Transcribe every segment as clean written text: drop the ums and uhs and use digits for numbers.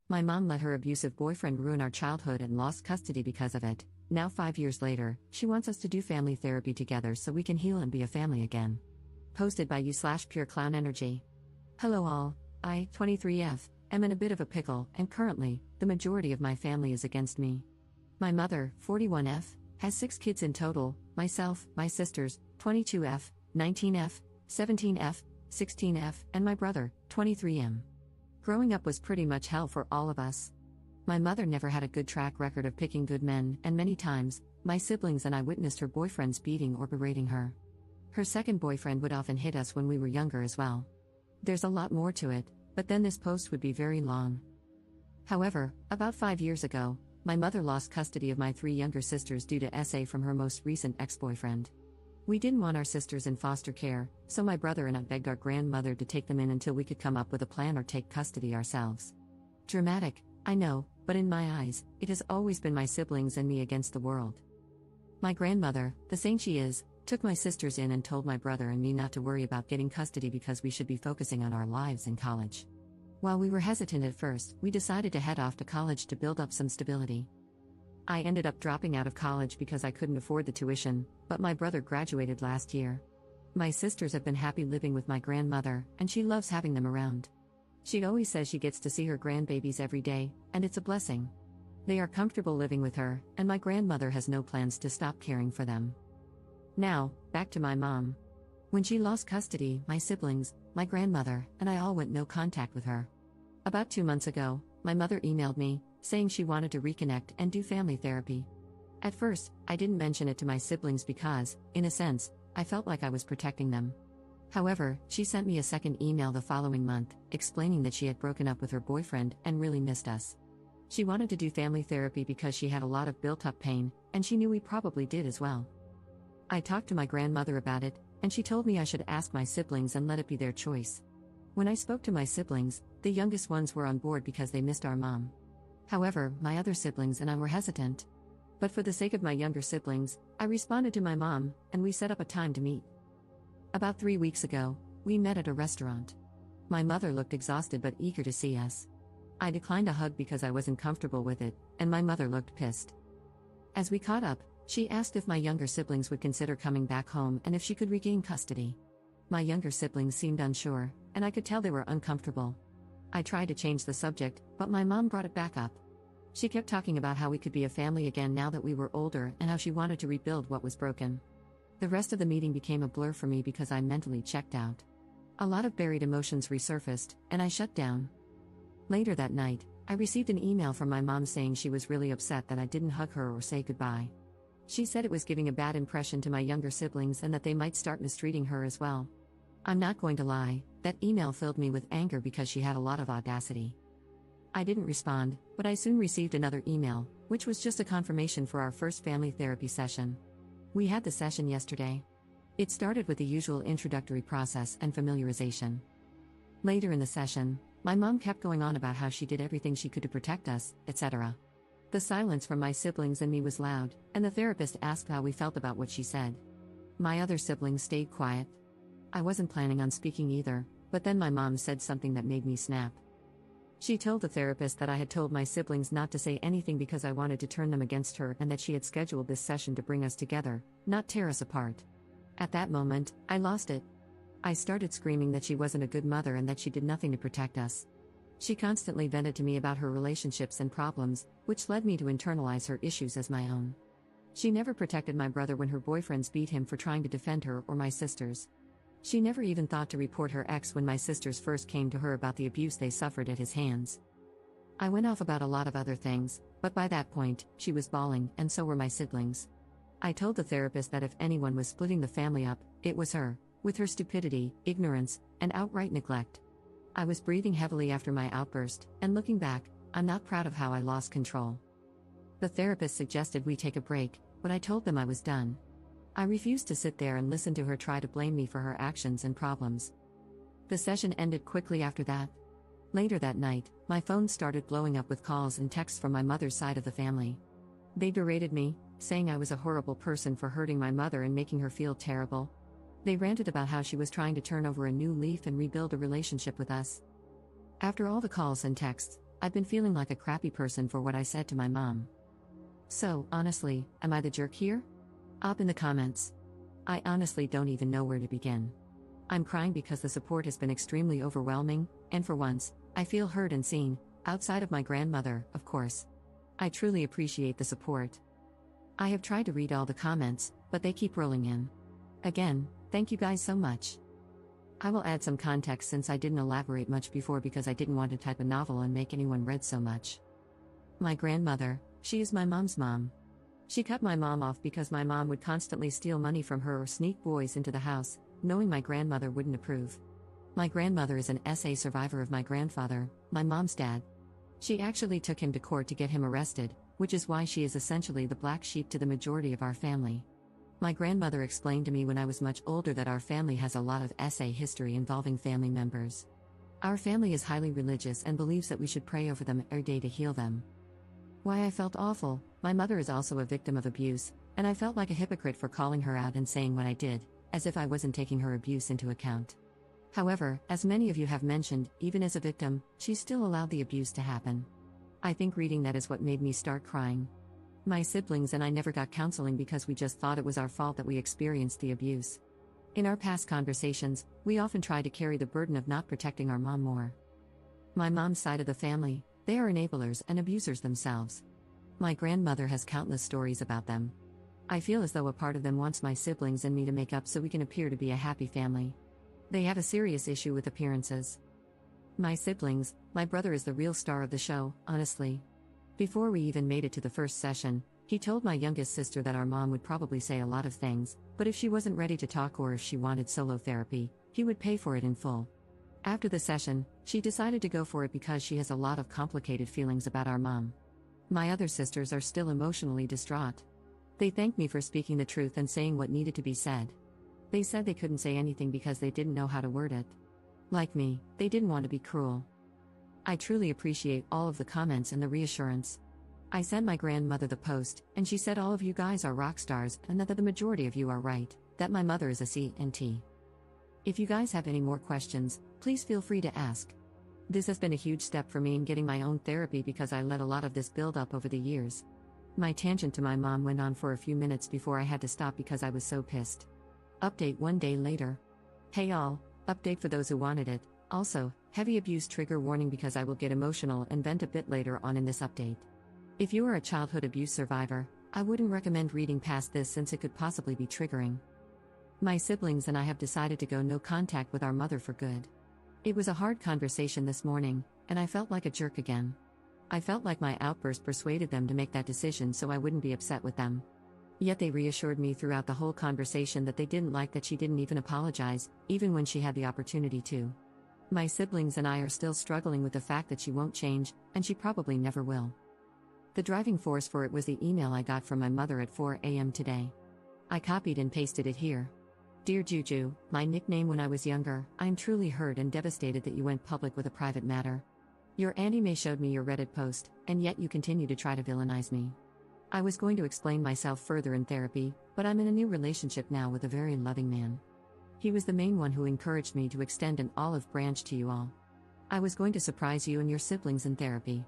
My mom let her abusive boyfriend ruin our childhood and lost custody because of it. Now 5 years later, she wants us to do family therapy together so we can heal and be a family again. Posted by you/Pure Clown Energy. Hello all, I, 23F, am in a bit of a pickle, and currently, the majority of my family is against me. My mother, 41F, has 6 kids in total, myself, my sisters, 22F, 19F, 17F, 16F, and my brother, 23M. Growing up was pretty much hell for all of us. My mother never had a good track record of picking good men, and many times, my siblings and I witnessed her boyfriends beating or berating her. Her second boyfriend would often hit us when we were younger as well. There's a lot more to it, but then this post would be very long. However, about 5 years ago, my mother lost custody of my 3 younger sisters due to SA from her most recent ex-boyfriend. We didn't want our sisters in foster care, so my brother and I begged our grandmother to take them in until we could come up with a plan or take custody ourselves. Dramatic, I know, but in my eyes, it has always been my siblings and me against the world. My grandmother, the saint she is, took my sisters in and told my brother and me not to worry about getting custody because we should be focusing on our lives in college. While we were hesitant at first, we decided to head off to college to build up some stability. I ended up dropping out of college because I couldn't afford the tuition, but my brother graduated last year. My sisters have been happy living with my grandmother, and she loves having them around. She always says she gets to see her grandbabies every day, and it's a blessing. They are comfortable living with her, and my grandmother has no plans to stop caring for them. Now, back to my mom. When she lost custody, my siblings, my grandmother, and I all went no contact with her. About 2 months ago, my mother emailed me, saying she wanted to reconnect and do family therapy. At first, I didn't mention it to my siblings because, in a sense, I felt like I was protecting them. However, she sent me a second email the following month, explaining that she had broken up with her boyfriend and really missed us. She wanted to do family therapy because she had a lot of built-up pain, and she knew we probably did as well. I talked to my grandmother about it, and she told me I should ask my siblings and let it be their choice. When I spoke to my siblings, the youngest ones were on board because they missed our mom. However, my other siblings and I were hesitant. But for the sake of my younger siblings, I responded to my mom, and we set up a time to meet. About 3 weeks ago, we met at a restaurant. My mother looked exhausted but eager to see us. I declined a hug because I wasn't comfortable with it, and my mother looked pissed. As we caught up, she asked if my younger siblings would consider coming back home and if she could regain custody. My younger siblings seemed unsure, and I could tell they were uncomfortable. I tried to change the subject, but my mom brought it back up. She kept talking about how we could be a family again now that we were older and how she wanted to rebuild what was broken. The rest of the meeting became a blur for me because I mentally checked out. A lot of buried emotions resurfaced, and I shut down. Later that night, I received an email from my mom saying she was really upset that I didn't hug her or say goodbye. She said it was giving a bad impression to my younger siblings and that they might start mistreating her as well. I'm not going to lie, that email filled me with anger because she had a lot of audacity. I didn't respond, but I soon received another email, which was just a confirmation for our first family therapy session. We had the session yesterday. It started with the usual introductory process and familiarization. Later in the session, my mom kept going on about how she did everything she could to protect us, etc. The silence from my siblings and me was loud, and the therapist asked how we felt about what she said. My other siblings stayed quiet. I wasn't planning on speaking either, but then my mom said something that made me snap. She told the therapist that I had told my siblings not to say anything because I wanted to turn them against her and that she had scheduled this session to bring us together, not tear us apart. At that moment, I lost it. I started screaming that she wasn't a good mother and that she did nothing to protect us. She constantly vented to me about her relationships and problems, which led me to internalize her issues as my own. She never protected my brother when her boyfriends beat him for trying to defend her or my sisters. She never even thought to report her ex when my sisters first came to her about the abuse they suffered at his hands. I went off about a lot of other things, but by that point, she was bawling, and so were my siblings. I told the therapist that if anyone was splitting the family up, it was her, with her stupidity, ignorance, and outright neglect. I was breathing heavily after my outburst, and looking back, I'm not proud of how I lost control. The therapist suggested we take a break, but I told them I was done. I refused to sit there and listen to her try to blame me for her actions and problems. The session ended quickly after that. Later that night, my phone started blowing up with calls and texts from my mother's side of the family. They berated me, saying I was a horrible person for hurting my mother and making her feel terrible. They ranted about how she was trying to turn over a new leaf and rebuild a relationship with us. After all the calls and texts, I've been feeling like a crappy person for what I said to my mom. So, honestly, am I the jerk here? Up in the comments. I honestly don't even know where to begin. I'm crying because the support has been extremely overwhelming, and for once, I feel heard and seen, outside of my grandmother, of course. I truly appreciate the support. I have tried to read all the comments, but they keep rolling in. Again, thank you guys so much. I will add some context since I didn't elaborate much before because I didn't want to type a novel and make anyone read so much. My grandmother, she is my mom's mom. She cut my mom off because my mom would constantly steal money from her or sneak boys into the house, knowing my grandmother wouldn't approve. My grandmother is an SA survivor of my grandfather, my mom's dad. She actually took him to court to get him arrested, which is why she is essentially the black sheep to the majority of our family. My grandmother explained to me when I was much older that our family has a lot of SA history involving family members. Our family is highly religious and believes that we should pray over them every day to heal them. Why I felt awful, my mother is also a victim of abuse, and I felt like a hypocrite for calling her out and saying what I did, as if I wasn't taking her abuse into account. However, as many of you have mentioned, even as a victim, she still allowed the abuse to happen. I think reading that is what made me start crying. My siblings and I never got counseling because we just thought it was our fault that we experienced the abuse. In our past conversations, we often try to carry the burden of not protecting our mom more. My mom's side of the family, they are enablers and abusers themselves. My grandmother has countless stories about them. I feel as though a part of them wants my siblings and me to make up so we can appear to be a happy family. They have a serious issue with appearances. My siblings, my brother is the real star of the show, honestly. Before we even made it to the first session, he told my youngest sister that our mom would probably say a lot of things, but if she wasn't ready to talk or if she wanted solo therapy, he would pay for it in full. After the session, she decided to go for it because she has a lot of complicated feelings about our mom. My other sisters are still emotionally distraught. They thanked me for speaking the truth and saying what needed to be said. They said they couldn't say anything because they didn't know how to word it. Like me, they didn't want to be cruel. I truly appreciate all of the comments and the reassurance. I sent my grandmother the post, and she said all of you guys are rock stars and that the majority of you are right, that my mother is a C&T. If you guys have any more questions, please feel free to ask. This has been a huge step for me in getting my own therapy because I let a lot of this build up over the years. My tangent to my mom went on for a few minutes before I had to stop because I was so pissed. Update 1 day later. Hey all, update for those who wanted it. Also, heavy abuse trigger warning because I will get emotional and vent a bit later on in this update. If you are a childhood abuse survivor, I wouldn't recommend reading past this since it could possibly be triggering. My siblings and I have decided to go no contact with our mother for good. It was a hard conversation this morning, and I felt like a jerk again. I felt like my outburst persuaded them to make that decision so I wouldn't be upset with them. Yet they reassured me throughout the whole conversation that they didn't like that she didn't even apologize, even when she had the opportunity to. My siblings and I are still struggling with the fact that she won't change, and she probably never will. The driving force for it was the email I got from my mother at 4 a.m. today. I copied and pasted it here. Dear Juju, my nickname when I was younger, I am truly hurt and devastated that you went public with a private matter. Your Auntie May showed me your Reddit post, and yet you continue to try to villainize me. I was going to explain myself further in therapy, but I'm in a new relationship now with a very loving man. He was the main one who encouraged me to extend an olive branch to you all. I was going to surprise you and your siblings in therapy.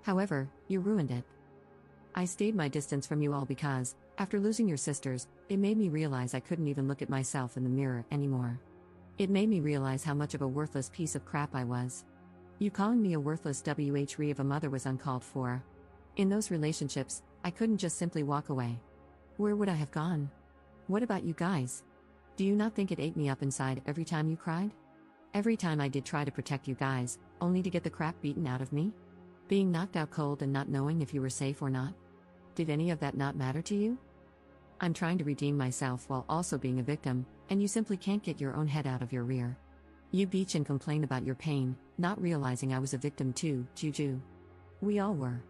However, you ruined it. I stayed my distance from you all because, after losing your sisters, it made me realize I couldn't even look at myself in the mirror anymore. It made me realize how much of a worthless piece of crap I was. You calling me a worthless WHRE of a mother was uncalled for. In those relationships, I couldn't just simply walk away. Where would I have gone? What about you guys? Do you not think it ate me up inside every time you cried? Every time I did try to protect you guys, only to get the crap beaten out of me? Being knocked out cold and not knowing if you were safe or not? Did any of that not matter to you? I'm trying to redeem myself while also being a victim, and you simply can't get your own head out of your rear. You bitch and complain about your pain, not realizing I was a victim too, Juju. We all were.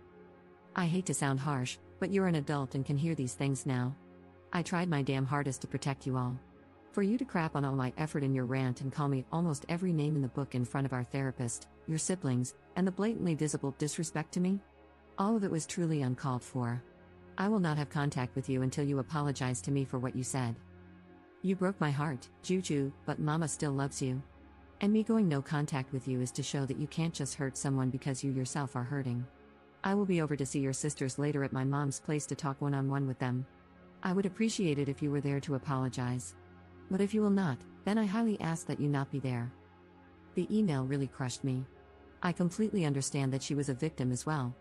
I hate to sound harsh, but you're an adult and can hear these things now. I tried my damn hardest to protect you all. For you to crap on all my effort in your rant and call me almost every name in the book in front of our therapist, your siblings, and the blatantly visible disrespect to me? All of it was truly uncalled for. I will not have contact with you until you apologize to me for what you said. You broke my heart, Juju, but Mama still loves you. And me going no contact with you is to show that you can't just hurt someone because you yourself are hurting. I will be over to see your sisters later at my mom's place to talk one-on-one with them. I would appreciate it if you were there to apologize. But if you will not, then I highly ask that you not be there. The email really crushed me. I completely understand that she was a victim as well.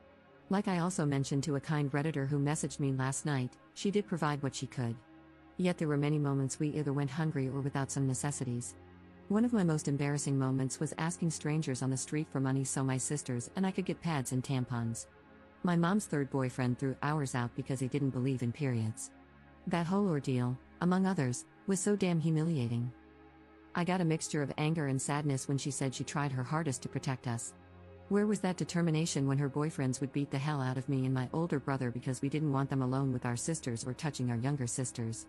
Like I also mentioned to a kind Redditor who messaged me last night, she did provide what she could. Yet there were many moments we either went hungry or without some necessities. One of my most embarrassing moments was asking strangers on the street for money so my sisters and I could get pads and tampons. My mom's third boyfriend threw ours out because he didn't believe in periods. That whole ordeal, among others, was so damn humiliating. I got a mixture of anger and sadness when she said she tried her hardest to protect us. Where was that determination when her boyfriends would beat the hell out of me and my older brother because we didn't want them alone with our sisters or touching our younger sisters?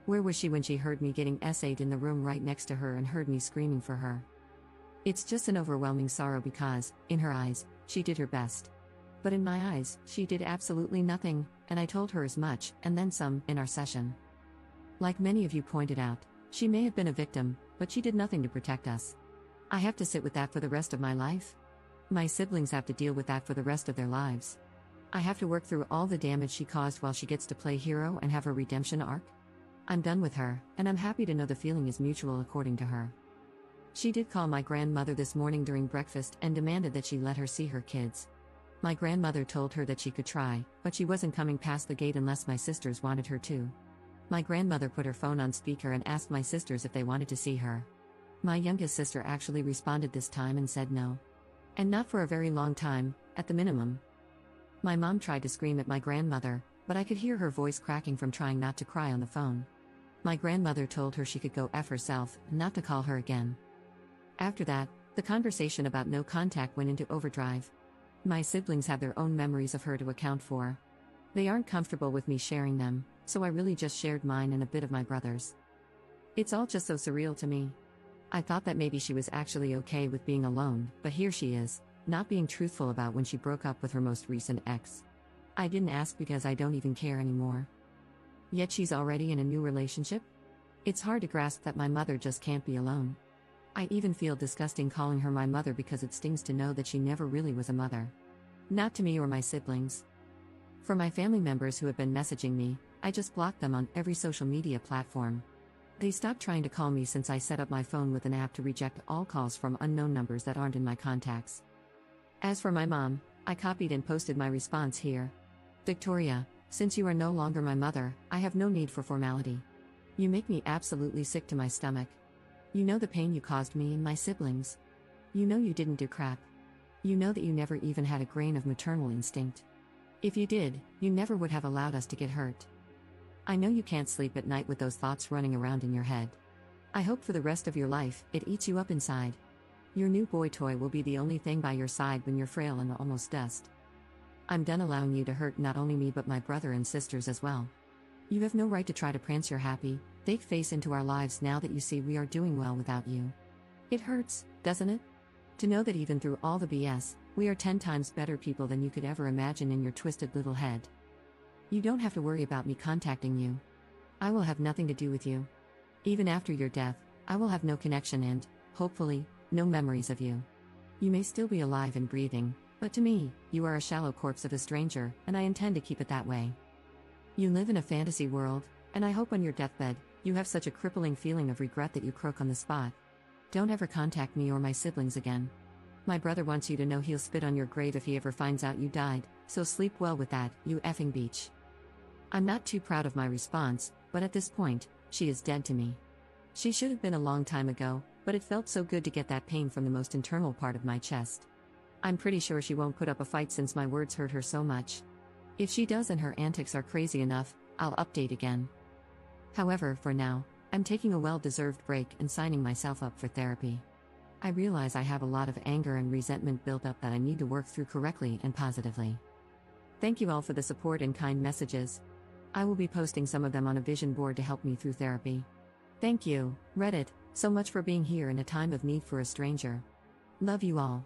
Where was she when she heard me getting essayed in the room right next to her and heard me screaming for her? It's just an overwhelming sorrow because, in her eyes, she did her best. But in my eyes, she did absolutely nothing, and I told her as much, and then some, in our session. Like many of you pointed out, she may have been a victim, but she did nothing to protect us. I have to sit with that for the rest of my life? My siblings have to deal with that for the rest of their lives. I have to work through all the damage she caused while she gets to play hero and have her redemption arc? I'm done with her, and I'm happy to know the feeling is mutual according to her. She did call my grandmother this morning during breakfast and demanded that she let her see her kids. My grandmother told her that she could try, but she wasn't coming past the gate unless my sisters wanted her to. My grandmother put her phone on speaker and asked my sisters if they wanted to see her. My youngest sister actually responded this time and said no. And not for a very long time, at the minimum. My mom tried to scream at my grandmother, but I could hear her voice cracking from trying not to cry on the phone. My grandmother told her she could go F herself, not to call her again. After that, the conversation about no contact went into overdrive. My siblings have their own memories of her to account for. They aren't comfortable with me sharing them, so I really just shared mine and a bit of my brother's. It's all just so surreal to me. I thought that maybe she was actually okay with being alone, but here she is, not being truthful about when she broke up with her most recent ex. I didn't ask because I don't even care anymore. Yet she's already in a new relationship? It's hard to grasp that my mother just can't be alone. I even feel disgusting calling her my mother because it stings to know that she never really was a mother. Not to me or my siblings. For my family members who have been messaging me, I just blocked them on every social media platform. They stopped trying to call me since I set up my phone with an app to reject all calls from unknown numbers that aren't in my contacts. As for my mom, I copied and posted my response here. Victoria, since you are no longer my mother, I have no need for formality. You make me absolutely sick to my stomach. You know the pain you caused me and my siblings. You know you didn't do crap. You know that you never even had a grain of maternal instinct. If you did, you never would have allowed us to get hurt. I know you can't sleep at night with those thoughts running around in your head. I hope for the rest of your life, it eats you up inside. Your new boy toy will be the only thing by your side when you're frail and almost dust. I'm done allowing you to hurt not only me but my brother and sisters as well. You have no right to try to prance your happy, fake face into our lives now that you see we are doing well without you. It hurts, doesn't it? To know that even through all the BS, we are 10 times better people than you could ever imagine in your twisted little head. You don't have to worry about me contacting you. I will have nothing to do with you. Even after your death, I will have no connection and, hopefully, no memories of you. You may still be alive and breathing, but to me, you are a shallow corpse of a stranger, and I intend to keep it that way. You live in a fantasy world, and I hope on your deathbed, you have such a crippling feeling of regret that you croak on the spot. Don't ever contact me or my siblings again. My brother wants you to know he'll spit on your grave if he ever finds out you died, so sleep well with that, you effing beach. I'm not too proud of my response, but at this point, she is dead to me. She should have been a long time ago, but it felt so good to get that pain from the most internal part of my chest. I'm pretty sure she won't put up a fight since my words hurt her so much. If she does and her antics are crazy enough, I'll update again. However, for now, I'm taking a well-deserved break and signing myself up for therapy. I realize I have a lot of anger and resentment built up that I need to work through correctly and positively. Thank you all for the support and kind messages. I will be posting some of them on a vision board to help me through therapy. Thank you, Reddit, so much for being here in a time of need for a stranger. Love you all.